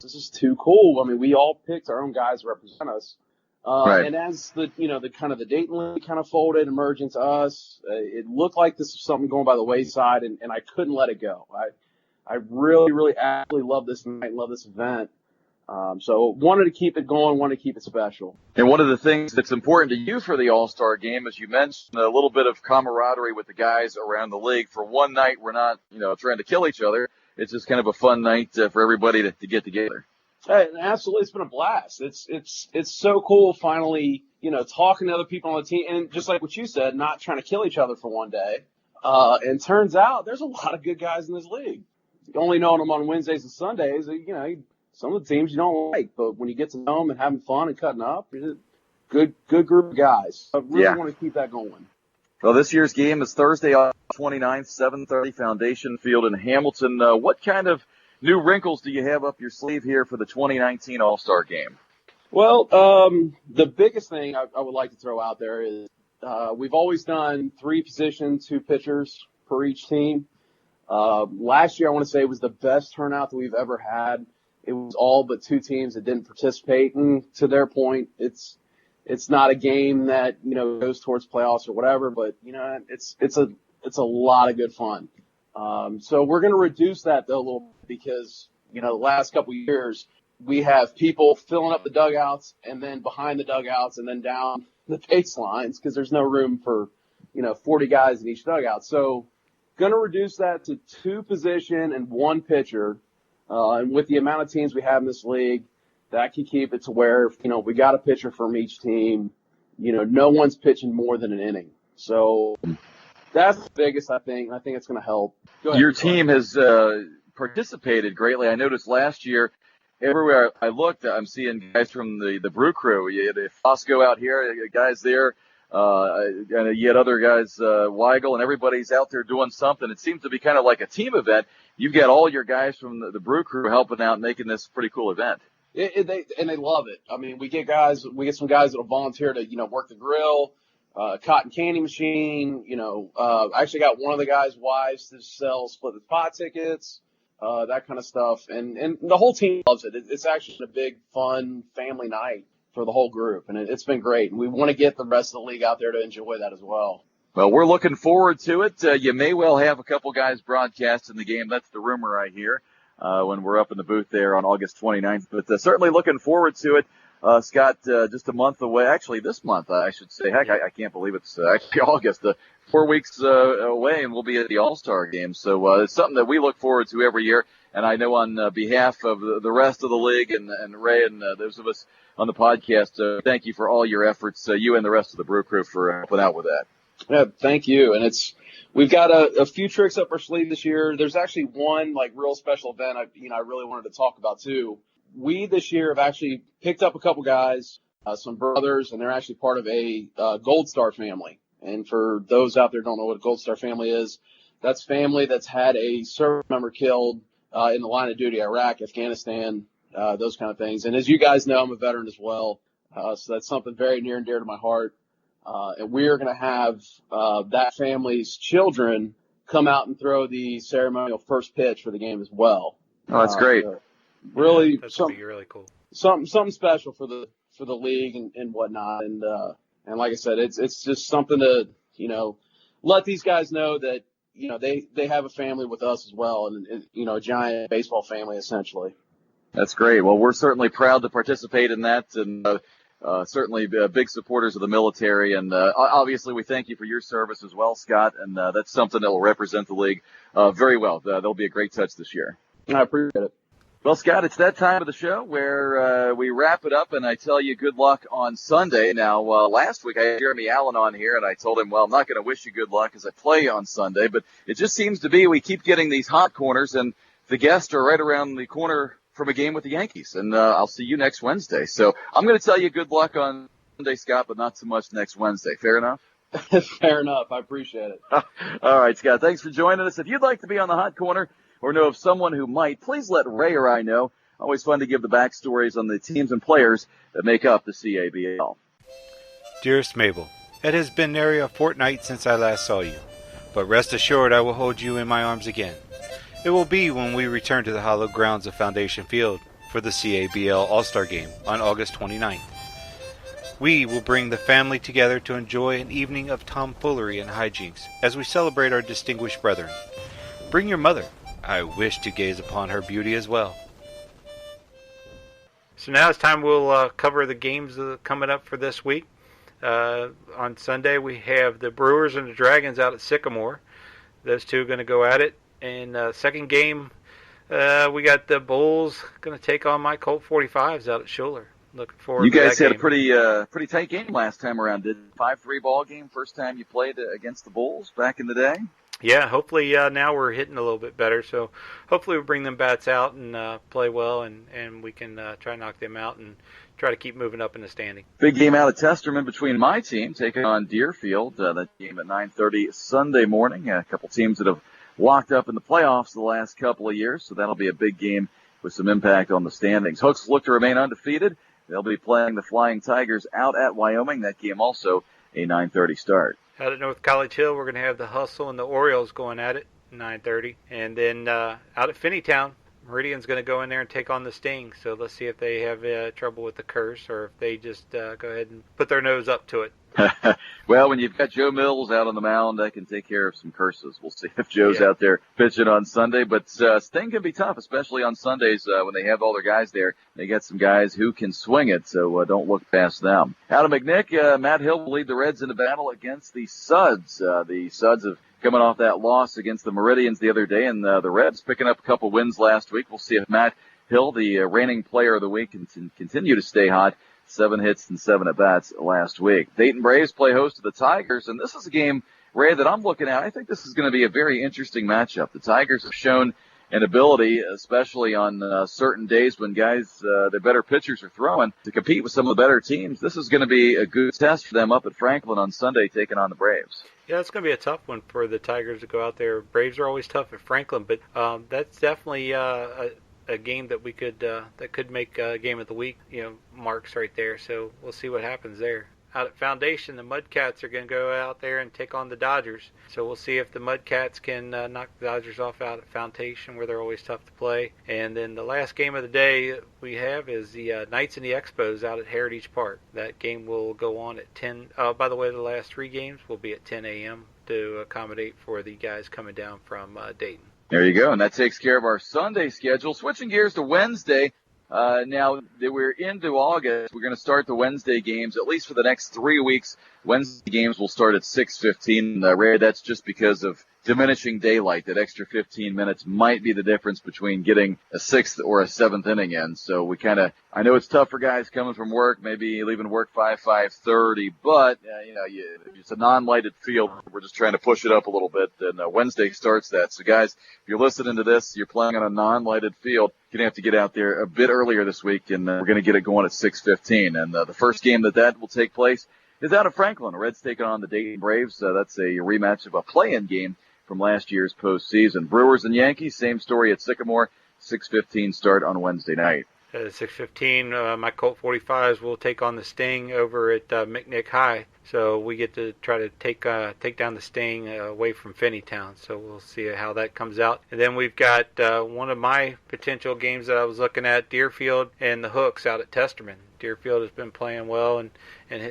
this is too cool. I mean, we all picked our own guys to represent us. Right. And as the kind of the Dayton League kind of folded and merged into us, it looked like this was something going by the wayside, and I couldn't let it go. I really, really absolutely love this night, love this event. So wanted to keep it going, wanted to keep it special. And one of the things that's important to you for the All-Star Game, as you mentioned, a little bit of camaraderie with the guys around the league. For one night, we're not, trying to kill each other. It's just kind of a fun night for everybody to get together. Hey, absolutely, it's been a blast. It's so cool finally, talking to other people on the team, and just like what you said, not trying to kill each other for one day. And turns out there's a lot of good guys in this league. Only knowing them on Wednesdays and Sundays, some of the teams you don't like, but when you get to know them and having fun and cutting up, good group of guys. I really want to keep that going. Well, this year's game is Thursday, August 29th, 7:30, Foundation Field in Hamilton. What kind of new wrinkles do you have up your sleeve here for the 2019 All-Star Game? Well, the biggest thing I would like to throw out there is we've always done 3 positions, 2 pitchers per each team. Last year, I want to say, was the best turnout that we've ever had. It was all but 2 teams that didn't participate. And to their point, it's not a game that, goes towards playoffs or whatever, but, it's a lot of good fun. So we're going to reduce that though a little bit because, the last couple of years we have people filling up the dugouts and then behind the dugouts and then down the baselines because there's no room for, 40 guys in each dugout. So going to reduce that to 2 position and 1 pitcher. And with the amount of teams we have in this league, that can keep it to where, we got a pitcher from each team. No one's pitching more than an inning. So that's the biggest, I think. And I think it's going to help. Your team has participated greatly. I noticed last year, everywhere I looked, I'm seeing guys from the Brew-Crew. You had Fosco out here, guys there. And you had other guys, Weigel, and everybody's out there doing something. It seems to be kind of like a team event. You've got all your guys from the Brew-Crew helping out, making this a pretty cool event. They love it. I mean, we get some guys that'll volunteer to, work the grill, cotton candy machine. I actually got one of the guys' wives to sell split the pot tickets, that kind of stuff. And the whole team loves it. It's actually a big, fun family night for the whole group, and it's been great. And we want to get the rest of the league out there to enjoy that as well. Well, we're looking forward to it. You may well have a couple guys broadcasting the game. That's the rumor I hear when we're up in the booth there on August 29th. But certainly looking forward to it. Scott, just a month away. Actually, this month, I should say. Heck, I can't believe it's actually August. 4 weeks away, and we'll be at the All-Star Game. So it's something that we look forward to every year. And I know on behalf of the rest of the league and Ray and those of us on the podcast, thank you for all your efforts, you and the rest of the Brew-Crew for helping out with that. Yeah, thank you. And we've got a few tricks up our sleeve this year. There's actually one real special event I really wanted to talk about too. We this year have actually picked up a couple guys, some brothers, and they're actually part of a Gold Star family. And for those out there who don't know what a Gold Star family is, that's family that's had a service member killed in the line of duty, Iraq, Afghanistan, those kind of things. And as you guys know, I'm a veteran as well. So that's something very near and dear to my heart. And we are going to have that family's children come out and throw the ceremonial first pitch for the game as well. Oh, that's great. Really, that's gonna be really cool. Something special for the league and whatnot. And like I said, it's just something to let these guys know that they have a family with us as well, and a giant baseball family essentially. That's great. Well, we're certainly proud to participate in that, and certainly big supporters of the military. And obviously, we thank you for your service as well, Scott. And that's something that will represent the league very well. That'll be a great touch this year. I appreciate it. Well, Scott, it's that time of the show where we wrap it up, and I tell you good luck on Sunday. Now, last week I had Jeremy Allen on here, and I told him, well, I'm not going to wish you good luck as I play on Sunday, but it just seems to be we keep getting these hot corners, and the guests are right around the corner from a game with the Yankees, and I'll see you next Wednesday. So I'm going to tell you good luck on Sunday, Scott, but not so much next Wednesday. Fair enough? Fair enough. I appreciate it. All right, Scott, thanks for joining us. If you'd like to be on the hot corner or know of someone who might, please let Ray or I know. Always fun to give the backstories on the teams and players that make up the CABL. Dearest Mabel, it has been nearly a fortnight since I last saw you, but rest assured I will hold you in my arms again. It will be when we return to the hallowed grounds of Foundation Field for the CABL All-Star Game on August 29th. We will bring the family together to enjoy an evening of tomfoolery and hijinks as we celebrate our distinguished brethren. Bring your mother. I wish to gaze upon her beauty as well. So now it's time we'll cover the games coming up for this week. On Sunday we have the Brewers and the Dragons out at Sycamore. Those two are going to go at it. And second game, we got the Bulls going to take on my Colt 45s out at Schuler. Looking forward to that game. You guys had a pretty tight game last time around. Did 5-3 ball game first time you played against the Bulls back in the day? Yeah, hopefully now we're hitting a little bit better. So hopefully we bring them bats out and play well, and we can try to knock them out and try to keep moving up in the standing. Big game out of Testerman between my team taking on Deerfield. That game at 9:30 Sunday morning. A couple teams that have walked up in the playoffs the last couple of years, so that'll be a big game with some impact on the standings. Hooks look to remain undefeated. They'll be playing the Flying Tigers out at Wyoming. That game also a 9:30 start. Out at North College Hill, we're going to have the Hustle and the Orioles going at it, 9:30. And then out at Finneytown, Meridian's going to go in there and take on the Sting. So let's see if they have trouble with the curse or if they just go ahead and put their nose up to it. Well, when you've got Joe Mills out on the mound, that can take care of some curses. We'll see if Joe's out there pitching on Sunday. But Sting can be tough, especially on Sundays when they have all their guys there. They got some guys who can swing it, so don't look past them. Out of McNick, Matt Hill will lead the Reds into battle against the Suds. The Suds have coming off that loss against the Meridians the other day, and the Reds picking up a couple wins last week. We'll see if Matt Hill, the reigning player of the week, can continue to stay hot. 7 hits and 7 at-bats last week. Dayton Braves play host to the Tigers, and this is a game, Ray, that I'm looking at. I think this is going to be a very interesting matchup. The Tigers have shown an ability, especially on certain days when guys, their better pitchers are throwing, to compete with some of the better teams. This is going to be a good test for them up at Franklin on Sunday, taking on the Braves. Yeah, it's going to be a tough one for the Tigers to go out there. Braves are always tough at Franklin, but that's definitely a game that we could that could make game of the week, marks right there. So we'll see what happens there. Out at Foundation, the Mudcats are going to go out there and take on the Dodgers. So we'll see if the Mudcats can knock the Dodgers off out at Foundation, where they're always tough to play. And then the last game of the day we have is the Knights and the Expos out at Heritage Park. That game will go on at 10. By the way, the last 3 games will be at 10 a.m. to accommodate for the guys coming down from Dayton. There you go, and that takes care of our Sunday schedule. Switching gears to Wednesday. Now that we're into August, we're going to start the Wednesday games, at least for the next 3 weeks. Wednesday games will start at 6:15. Ray, that's just because of diminishing daylight. That extra 15 minutes might be the difference between getting a 6th or a 7th inning in. So we I know it's tough for guys coming from work, maybe leaving work 5:30, but, it's a non-lighted field. We're just trying to push it up a little bit, and Wednesday starts that. So guys, if you're listening to this, you're playing on a non-lighted field, you're going to have to get out there a bit earlier this week, and we're going to get it going at 6:15. And the first game that will take place is out of Franklin. The Reds taking on the Dayton Braves. That's a rematch of a play-in game from last year's postseason. Brewers and Yankees, same story at Sycamore. 6:15 start on Wednesday night. At 6:15, my Colt 45s will take on the Sting over at McNick High. So we get to try to take down the Sting away from Finneytown. So we'll see how that comes out. And then we've got one of my potential games that I was looking at, Deerfield and the Hooks out at Testerman. Deerfield has been playing well, and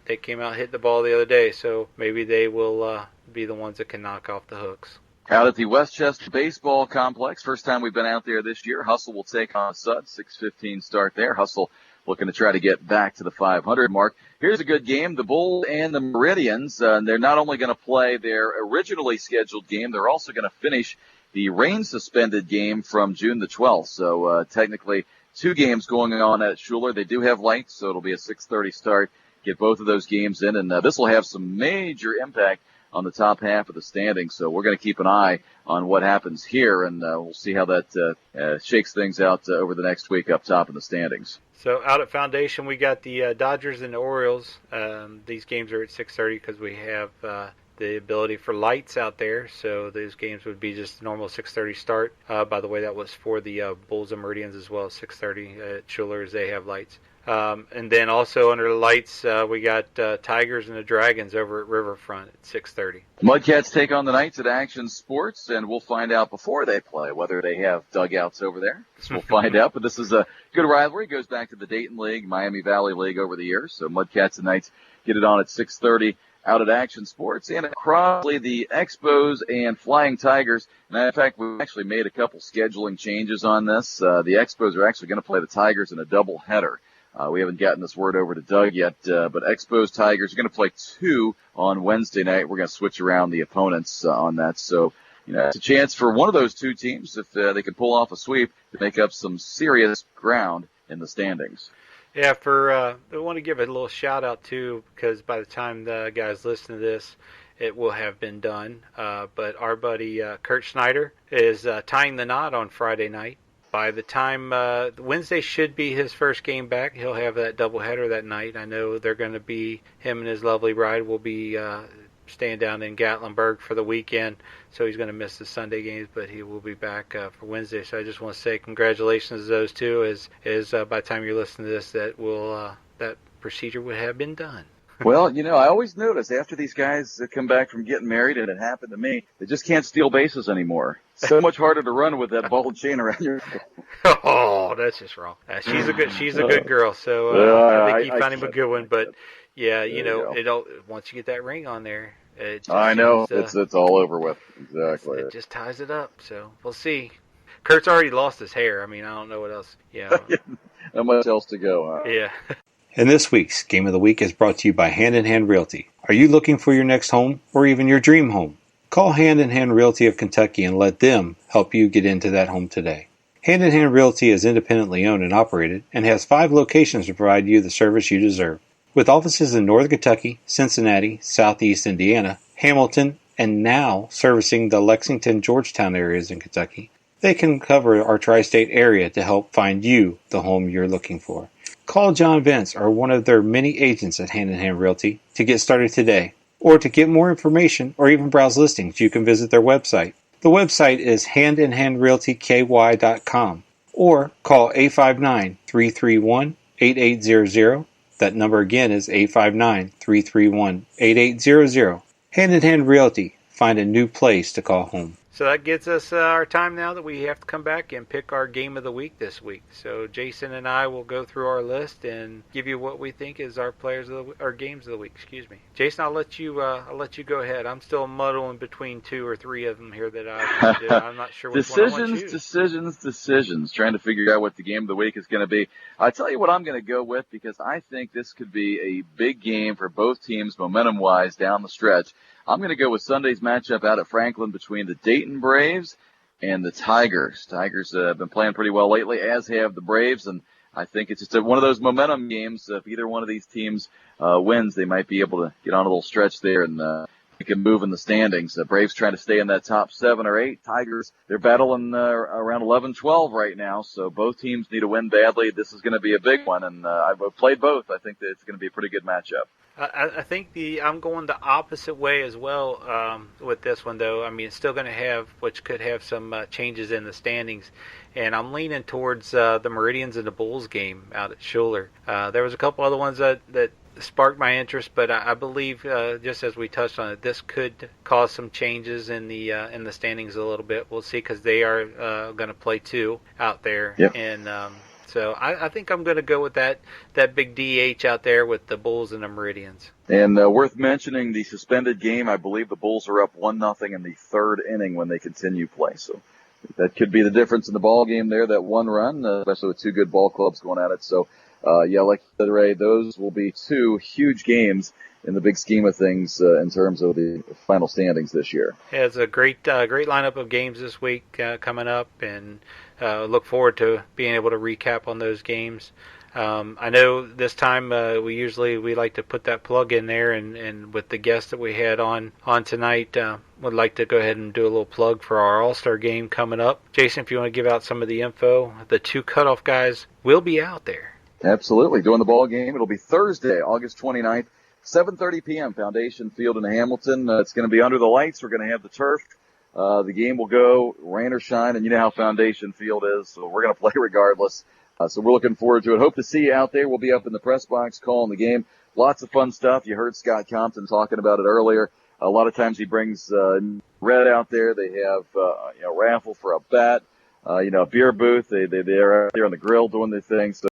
they came out and hit the ball the other day. So maybe they will be the ones that can knock off the Hooks. Out at the Westchester Baseball Complex, first time we've been out there this year. Hustle will take on Sud. 6:15 start there. Hustle looking to try to get back to the 500 mark. Here's a good game. The Bulls and the Meridians, they're not only going to play their originally scheduled game, they're also going to finish the rain-suspended game from June the 12th. So technically 2 games going on at Schuler. They do have length, so it'll be a 6:30 start. Get both of those games in, and this will have some major impact on the top half of the standings. So we're going to keep an eye on what happens here, and we'll see how that shakes things out over the next week up top in the standings. So out at Foundation, we got the Dodgers and the Orioles. These games are at 6:30 because we have the ability for lights out there, so those games would be just a normal 6:30 start. By the way, that was for the Bulls and Meridians as well, 6:30 at Schuler's. They have lights. And then also under the lights, we got Tigers and the Dragons over at Riverfront at 6:30. Mudcats take on the Knights at Action Sports, and we'll find out before they play whether they have dugouts over there. This we'll find out, but this is a good rivalry. It goes back to the Dayton League, Miami Valley League over the years. So Mudcats and Knights get it on at 6:30 out at Action Sports. And across the Expos and Flying Tigers. And in fact, we actually made a couple scheduling changes on this. The Expos are actually going to play the Tigers in a doubleheader. We haven't gotten this word over to Doug yet, but Expos Tigers are going to play 2 on Wednesday night. We're going to switch around the opponents on that. So, it's a chance for one of those 2 teams, if they can pull off a sweep, to make up some serious ground in the standings. Yeah, I want to give a little shout out too, because by the time the guys listen to this, it will have been done. But our buddy Kurt Schneider is tying the knot on Friday night. By the time Wednesday should be his first game back, he'll have that doubleheader that night. I know they're going to be, him and his lovely bride will be staying down in Gatlinburg for the weekend, so he's going to miss the Sunday games, but he will be back for Wednesday. So I just want to say congratulations to those two, as by the time you're listening to this, that procedure would have been done. Well, I always notice after these guys come back from getting married, and it happened to me, they just can't steal bases anymore. So much harder to run with that ball and chain around your neck. Oh, that's just wrong. She's a good girl, so I think you found him a good one. But yeah, once you get that ring on there, I know it's all over with. Exactly. It just ties it up. So we'll see. Kurt's already lost his hair. I mean, I don't know what else. Yeah. Not much else to go. Huh? Yeah. And this week's Game of the Week is brought to you by Hand in Hand Realty. Are you looking for your next home or even your dream home? Call Hand in Hand Realty of Kentucky and let them help you get into that home today. Hand in Hand Realty is independently owned and operated and has 5 locations to provide you the service you deserve. With offices in Northern Kentucky, Cincinnati, Southeast Indiana, Hamilton, and now servicing the Lexington, Georgetown areas in Kentucky, they can cover our tri-state area to help find you the home you're looking for. Call John Vince or one of their many agents at Hand in Hand Realty to get started today. Or to get more information or even browse listings, you can visit their website. The website is handinhandrealtyky.com or call 859-331-8800. That number again is 859-331-8800. Hand in Hand Realty. Find a new place to call home. So that gets us our time now that we have to come back and pick our game of the week this week. So Jason and I will go through our list and give you what we think is our games of the week. Excuse me, Jason. I'll let you go ahead. I'm still muddling between 2 or 3 of them here that I'm not sure which one I want to choose. Decisions. Trying to figure out what the game of the week is going to be. I'll tell you what I'm going to go with, because I think this could be a big game for both teams, momentum-wise, down the stretch. I'm going to go with Sunday's matchup out at Franklin between the Dayton Braves and the Tigers. Tigers have been playing pretty well lately, as have the Braves, and I think it's just one of those momentum games. If either one of these teams wins, they might be able to get on a little stretch there and make a move in the standings. The Braves trying to stay in that top 7 or 8. Tigers, they're battling around 11-12 right now, so both teams need to win badly. This is going to be a big one, and I've played both. I think that it's going to be a pretty good matchup. I think I'm going the opposite way as well with this one, though. I mean, it's still going to have, which could have some changes in the standings, and I'm leaning towards the Meridians and the Bulls game out at Schuler. There was a couple other ones that sparked my interest, but I believe, just as we touched on it, this could cause some changes in the standings a little bit. We'll see, because they are going to play 2 out there, yep. And so I think I'm going to go with that big DH out there with the Bulls and the Meridians. And worth mentioning, the suspended game, I believe the Bulls are up 1-0 in the 3rd inning when they continue play. So that could be the difference in the ball game there, that one run, especially with 2 good ball clubs going at it. So, like you said, Ray, those will be 2 huge games in the big scheme of things in terms of the final standings this year. Yeah, it's a great lineup of games this week coming up, and look forward to being able to recap on those games. I know this time we like to put that plug in there, and with the guest that we had on tonight, would like to go ahead and do a little plug for our All-Star game coming up. Jason, if you want to give out some of the info, the 2 cutoff guys will be out there. Absolutely. Doing the ball game. It'll be Thursday, August 29th. 7:30 p.m. Foundation Field in Hamilton. It's going to be under the lights. We're going to have the turf. The game will go rain or shine, and you know how Foundation Field is, so we're going to play regardless. So we're looking forward to it. Hope to see you out there. We'll be up in the press box calling the game. Lots of fun stuff. You heard Scott Compton talking about it earlier. A lot of times he brings Red out there. They have raffle for a bat, a beer booth. They're out there on the grill doing their thing. So